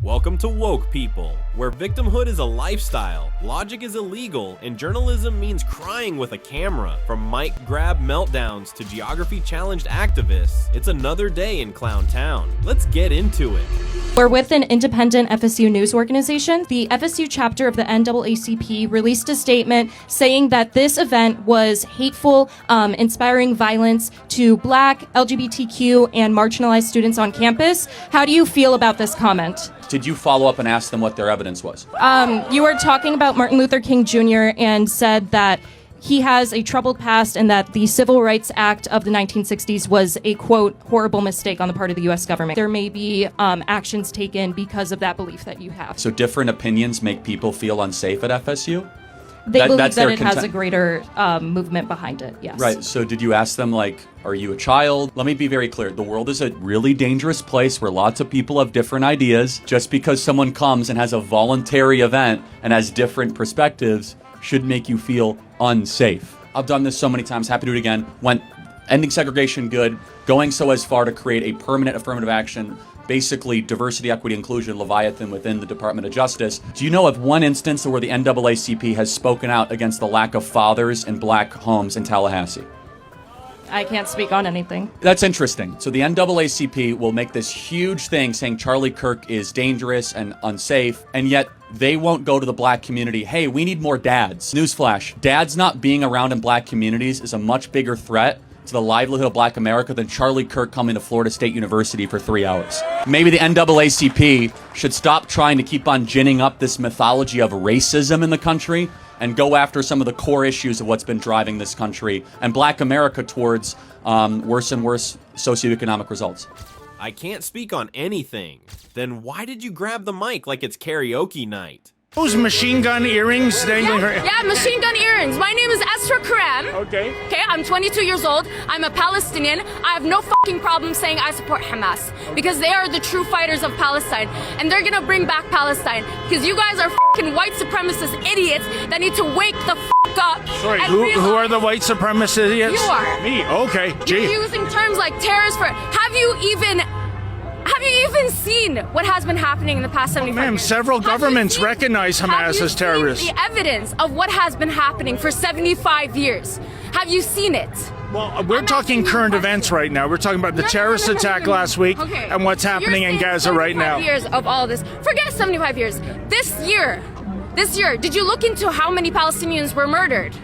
Welcome to Woke People, where victimhood is a lifestyle, logic is illegal, and journalism means crying with a camera. From mic grab meltdowns to geography-challenged activists, it's another day in Clown Town. Let's get into it. We're with an independent FSU news organization. The FSU chapter of the NAACP released a statement saying that this event was hateful, inspiring violence to Black, LGBTQ, and marginalized students on campus. How do you feel about this comment? Did you follow up and ask them what their evidence was? You were talking about Martin Luther King Jr. and said that he has a troubled past and that the Civil Rights Act of the 1960s was a, quote, horrible mistake on the part of the U.S. government. There may be actions taken because of that belief that you have. So different opinions make people feel unsafe at FSU? They believe that it has a greater movement behind it, yes. Right, so did you ask them, like, are you a child? Let me be very clear. The world is a really dangerous place where lots of people have different ideas. Just because someone comes and has a voluntary event and has different perspectives should make you feel unsafe. I've done this so many times, happy to do it again. Went ending segregation good, going so as far to create a permanent affirmative action, basically diversity, equity, inclusion, Leviathan within the Department of Justice. Do you know of one instance where the NAACP has spoken out against the lack of fathers in Black homes in Tallahassee? I can't speak on anything. That's interesting. So the NAACP will make this huge thing saying Charlie Kirk is dangerous and unsafe, and yet they won't go to the Black community. Hey, we need more dads. Newsflash, dads not being around in Black communities is a much bigger threat to the livelihood of Black America than Charlie Kirk coming to Florida State University for 3 hours. Maybe the NAACP should stop trying to keep on ginning up this mythology of racism in the country and go after some of the core issues of what's been driving this country and Black America towards worse and worse socioeconomic results. I can't speak on anything. Then why did you grab the mic like it's karaoke night? Those machine gun earrings dangling her. Yeah, machine gun earrings. My name is Esther Karam. Okay, I'm 22 years old. I'm a Palestinian. I have no fucking problem saying I support Hamas because they are the true fighters of Palestine and they're gonna bring back Palestine because you guys are fucking white supremacist idiots that need to wake the fuck up. Sorry, who are the white supremacist idiots? You are. Me, okay, gee. You're using terms like terrorist for... Have you even seen what has been happening in the past 75 Ma'am, years? several governments recognize Hamas as terrorists. Have you seen the evidence of what has been happening for 75 years? Have you seen it? Well, we're talking current events right now. We're talking about the terrorist attack last week and what's happening in Gaza right now. 75 years of all this. Forget 75 years. This year, did you look into how many Palestinians were murdered?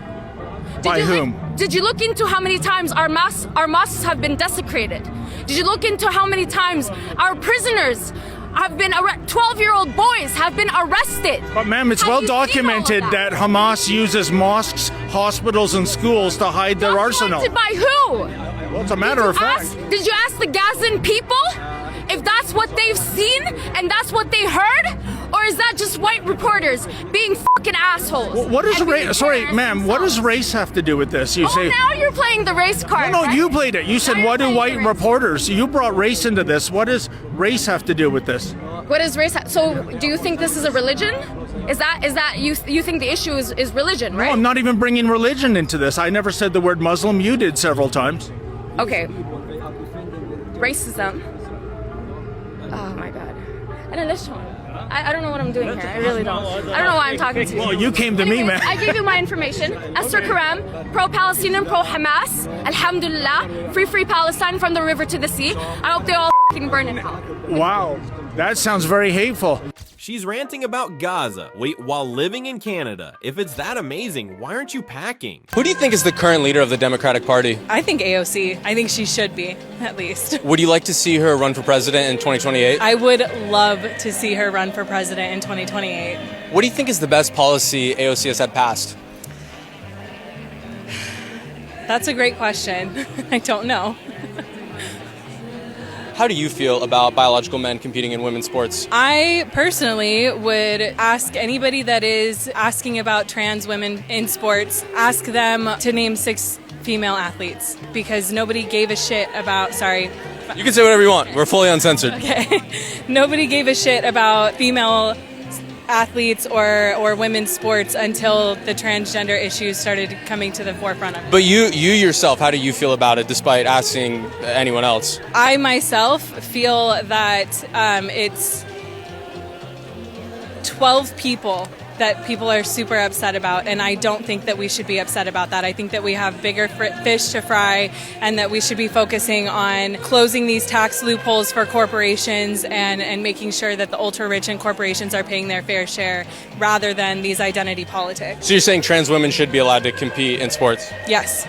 By whom? Did you look into how many times our mosques have been desecrated? Did you look into how many times our prisoners have been 12-year-old boys have been arrested? But ma'am, it's well documented that Hamas uses mosques, hospitals, and schools to hide their arsenal. Documented by who? Well, it's a matter of fact. Did you ask the Gazan people if that's what they've seen and that's what they heard? Or is that just white reporters being fucking assholes? What is race? Sorry, ma'am. What does race have to do with this? You say. Now you're playing the race card. No, right? you played it. You said, Now "What you're do white playing the race. reporters?" You brought race into this. What does race have to do with this? What is race? So, do you think this is a religion? Is that you think the issue is religion, right? No, I'm not even bringing religion into this. I never said the word Muslim. You did several times. Okay. Racism. Oh my God. I don't know what I'm doing here. I really don't. I don't know why I'm talking to you. Well, you came to me, man. I gave you my information. Esther Karam, pro-Palestinian, pro-Hamas. Alhamdulillah. Free Palestine from the river to the sea. I hope they all f***ing burn in hell. Wow, that sounds very hateful. She's ranting about Gaza. Wait, while living in Canada. If it's that amazing, why aren't you packing? Who do you think is the current leader of the Democratic Party? I think AOC. I think she should be, at least. Would you like to see her run for president in 2028? I would love to see her run for president in 2028. What do you think is the best policy AOC has had passed? That's a great question. I don't know. How do you feel about biological men competing in women's sports? I personally would ask anybody that is asking about trans women in sports, ask them to name 6 female athletes because nobody gave a shit about, sorry. You can say whatever you want. We're fully uncensored. Okay. Nobody gave a shit about female athletes or women's sports until the transgender issues started coming to the forefront of it. But you yourself, how do you feel about it despite asking anyone else? I myself feel that it's 12 people that people are super upset about, and I don't think that we should be upset about that. I think that we have bigger fish to fry, and that we should be focusing on closing these tax loopholes for corporations and making sure that the ultra-rich and corporations are paying their fair share rather than these identity politics. So you're saying trans women should be allowed to compete in sports? Yes.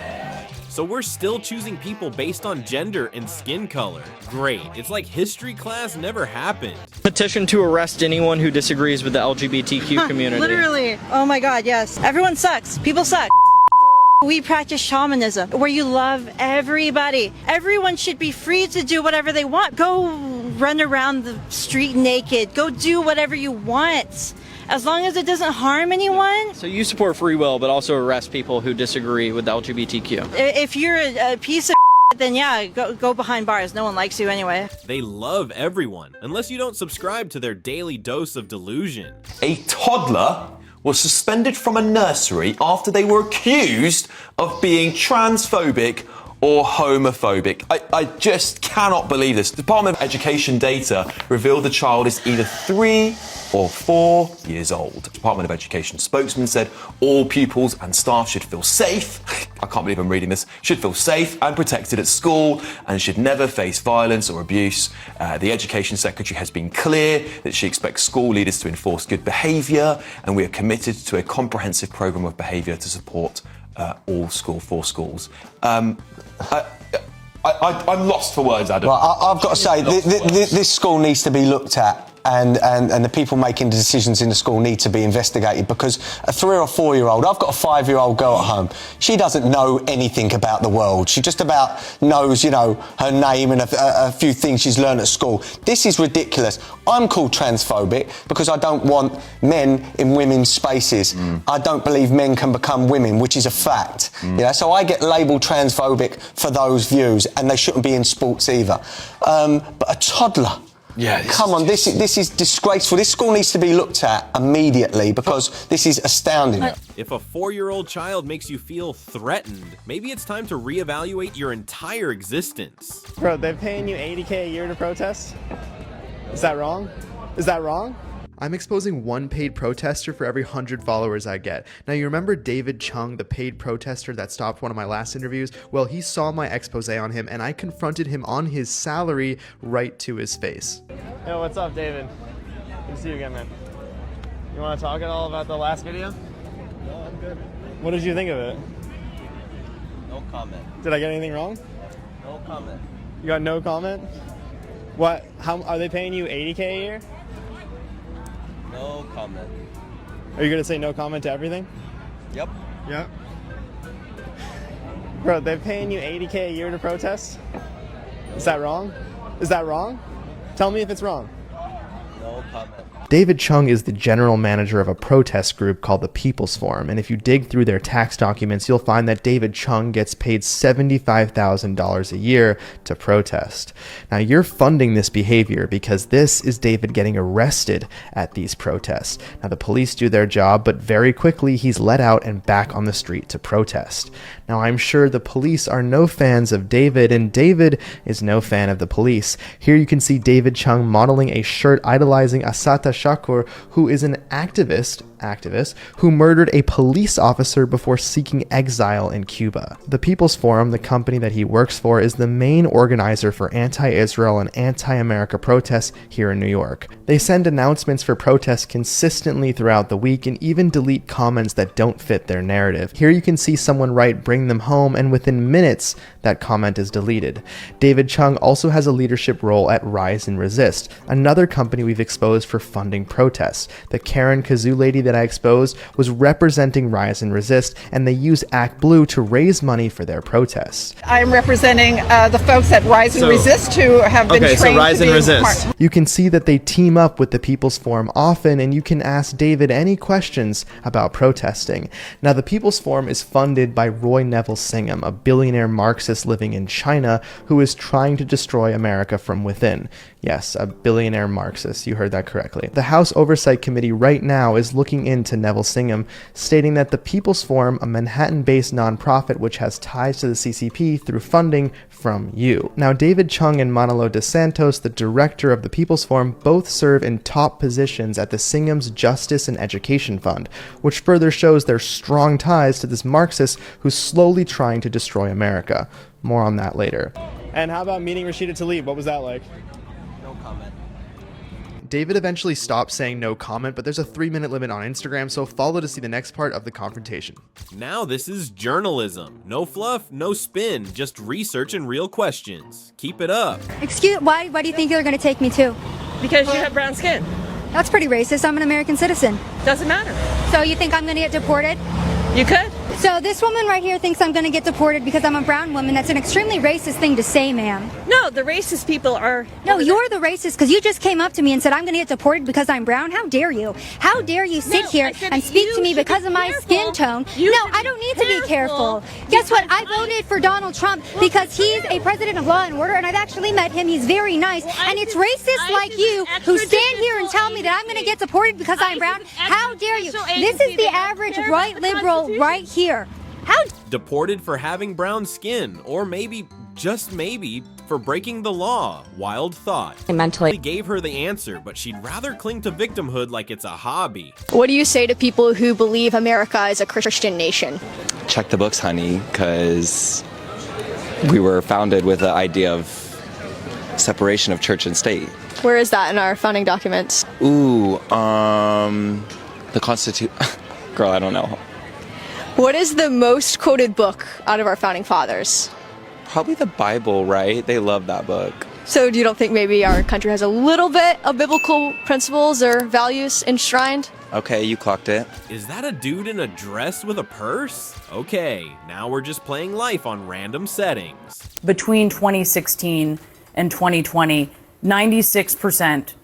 So we're still choosing people based on gender and skin color. Great. It's like history class never happened. Petition to arrest anyone who disagrees with the LGBTQ community. Literally. Oh my God, yes. Everyone sucks. People suck. We practice shamanism, where you love everybody. Everyone should be free to do whatever they want. Go run around the street naked. Go do whatever you want, as long as it doesn't harm anyone. So you support free will, but also arrest people who disagree with the LGBTQ. If you're a piece of then yeah, go behind bars. No one likes you anyway. They love everyone, unless you don't subscribe to their daily dose of delusion. A toddler was suspended from a nursery after they were accused of being transphobic or homophobic. I just cannot believe this. The Department of Education data revealed the child is either 3 or 4 years old. The Department of Education spokesman said all pupils and staff should feel safe, I can't believe I'm reading this, should feel safe and protected at school and should never face violence or abuse. The Education Secretary has been clear that she expects school leaders to enforce good behaviour, and we are committed to a comprehensive programme of behaviour to support all schools. I'm lost for words, Adam. Well, I've got to say, this school needs to be looked at, and the people making the decisions in the school need to be investigated, because a 3 or 4 year old, I've got a 5-year-old girl at home, she doesn't know anything about the world. She just about knows, her name and a few things she's learned at school. This is ridiculous. I'm called transphobic because I don't want men in women's spaces. I don't believe men can become women, which is a fact. So I get labelled transphobic for those views, and they shouldn't be in sports either. But a toddler, come on, this is disgraceful. This school needs to be looked at immediately, because this is astounding. If a 4-year-old child makes you feel threatened, maybe it's time to reevaluate your entire existence. Bro, they're paying you $80K a year to protest? Is that wrong? Is that wrong? I'm exposing one paid protester for every 100 followers I get. Now, you remember David Chung, the paid protester that stopped one of my last interviews? Well, he saw my expose on him, and I confronted him on his salary right to his face. Yo, what's up, David? Good to see you again, man. You want to talk at all about the last video? No, I'm good. What did you think of it? No comment. Did I get anything wrong? No comment. You got no comment? What? How are they paying you $80K a year? No comment. Are you going to say no comment to everything? Yep. Yep. Bro, they're paying you $80K a year to protest? Is that wrong? Is that wrong? Tell me if it's wrong. No comment. David Chung is the general manager of a protest group called the People's Forum, and if you dig through their tax documents, you'll find that David Chung gets paid $75,000 a year to protest. Now, you're funding this behavior because this is David getting arrested at these protests. Now, the police do their job, but very quickly he's let out and back on the street to protest. Now, I'm sure the police are no fans of David, and David is no fan of the police. Here you can see David Chung modeling a shirt idolizing Assata Shakur, who is an activist who murdered a police officer before seeking exile in Cuba. The People's Forum, the company that he works for, is the main organizer for anti-Israel and anti-America protests here in New York. They send announcements for protests consistently throughout the week and even delete comments that don't fit their narrative. Here you can see someone write "bring them home," and within minutes that comment is deleted. David Chung also has a leadership role at Rise and Resist, another company we've exposed for funding protests. The Karen Kazoo lady that I exposed was representing Rise and Resist, and they use Act Blue to raise money for their protests. I'm representing the folks at Rise and Resist who have been trained so Rise to and be Resist. smart. You can see that they team up with the People's Forum often, and you can ask David any questions about protesting. Now, the People's Forum is funded by Roy Neville Singham, a billionaire Marxist living in China who is trying to destroy America from within. Yes, a billionaire Marxist. You heard that correctly. The House Oversight Committee right now is looking into Neville Singham, stating that the People's Forum, a Manhattan-based nonprofit which has ties to the CCP through funding from you. Now, David Chung and Manolo dos Santos, the director of the People's Forum, both serve in top positions at the Singham's Justice and Education Fund, which further shows their strong ties to this Marxist who's slowly trying to destroy America. More on that later. And how about meeting Rashida Tlaib? What was that like? No comment. David eventually stopped saying no comment, but there's a 3-minute limit on Instagram, so follow to see the next part of the confrontation. Now this is journalism. No fluff, no spin, just research and real questions. Keep it up. Why do you think they're going to take me too? Because you have brown skin. That's pretty racist. I'm an American citizen. Doesn't matter. So you think I'm going to get deported? You could. So this woman right here thinks I'm going to get deported because I'm a brown woman. That's an extremely racist thing to say, ma'am. No, the racist people are... No, you're the racist because you just came up to me and said I'm going to get deported because I'm brown. How dare you? How dare you sit here and speak to me because of my skin tone? No, I don't need to be careful. Guess what? I voted for Donald Trump because he's a president of law and order, and I've actually met him. He's very nice. And it's racist like you who stand here and tell me that I'm going to get deported because I'm brown. How dare you? This is the average right liberal right here. How deported for having brown skin, or maybe, just maybe, for breaking the law. Wild thought. Mentally gave her the answer, but she'd rather cling to victimhood like it's a hobby. What do you say to people who believe America is a Christian nation? Check the books, honey, because we were founded with the idea of separation of church and state. Where is that in our founding documents? Ooh, the Constitution. Girl, I don't know. What is the most quoted book out of our founding fathers? Probably the Bible, right? They love that book. So you don't think maybe our country has a little bit of biblical principles or values enshrined? Okay, you clocked it. Is that a dude in a dress with a purse? Okay, now we're just playing life on random settings. Between 2016 and 2020, 96%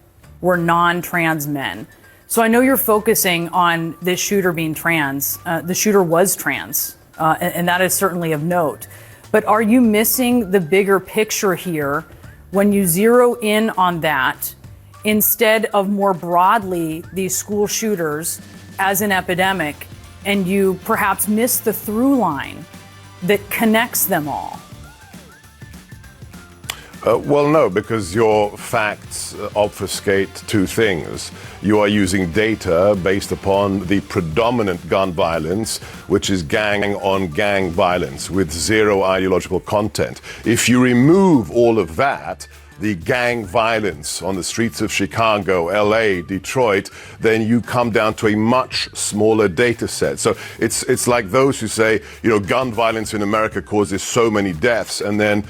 were non-trans men. So I know you're focusing on this shooter being trans. The shooter was trans, and that is certainly of note. But are you missing the bigger picture here when you zero in on that instead of more broadly these school shooters as an epidemic, and you perhaps miss the through line that connects them all? Well, no, because your facts obfuscate two things. You are using data based upon the predominant gun violence, which is gang on gang violence with zero ideological content. If you remove all of that, the gang violence on the streets of Chicago, LA, Detroit, then you come down to a much smaller data set. So it's like those who say, gun violence in America causes so many deaths, and then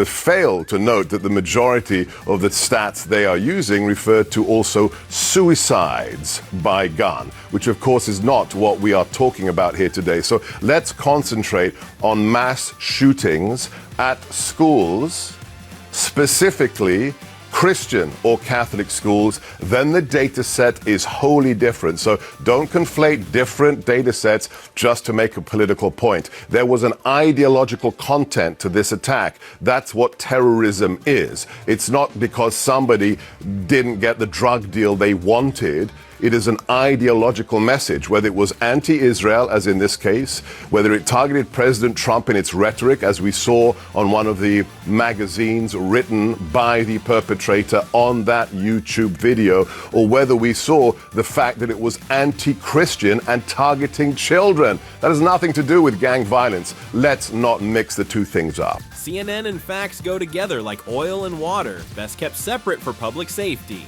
fail to note that the majority of the stats they are using refer to also suicides by gun, which of course is not what we are talking about here today. So let's concentrate on mass shootings at schools, specifically Christian or Catholic schools. Then the data set is wholly different. So don't conflate different data sets just to make a political point. There was an ideological content to this attack. That's what terrorism is. It's not because somebody didn't get the drug deal they wanted. It is an ideological message, whether it was anti-Israel, as in this case, whether it targeted President Trump in its rhetoric, as we saw on one of the magazines written by the perpetrator on that YouTube video, or whether we saw the fact that it was anti-Christian and targeting children. That has nothing to do with gang violence. Let's not mix the two things up. CNN and facts go together like oil and water, best kept separate for public safety.